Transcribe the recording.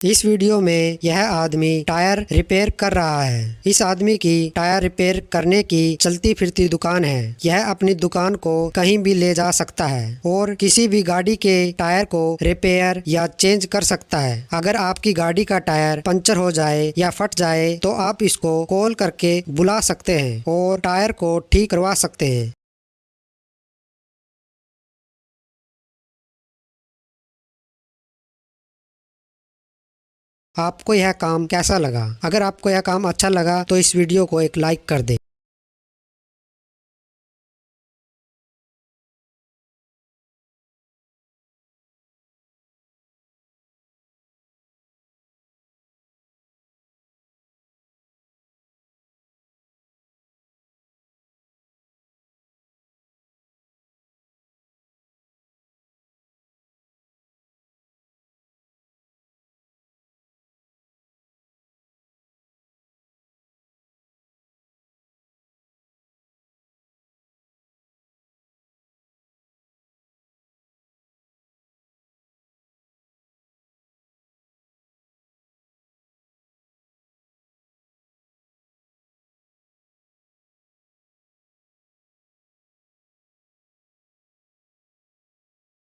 इस वीडियो में यह आदमी टायर रिपेयर कर रहा है। इस आदमी की टायर रिपेयर करने की चलती फिरती दुकान है। यह अपनी दुकान को कहीं भी ले जा सकता है और किसी भी गाड़ी के टायर को रिपेयर या चेंज कर सकता है। अगर आपकी गाड़ी का टायर पंचर हो जाए या फट जाए तो आप इसको कॉल करके बुला सकते हैं और टायर को ठीक करवा सकते हैं। आपको यह काम कैसा लगा? अगर आपको यह काम अच्छा लगा तो इस वीडियो को एक लाइक कर दें।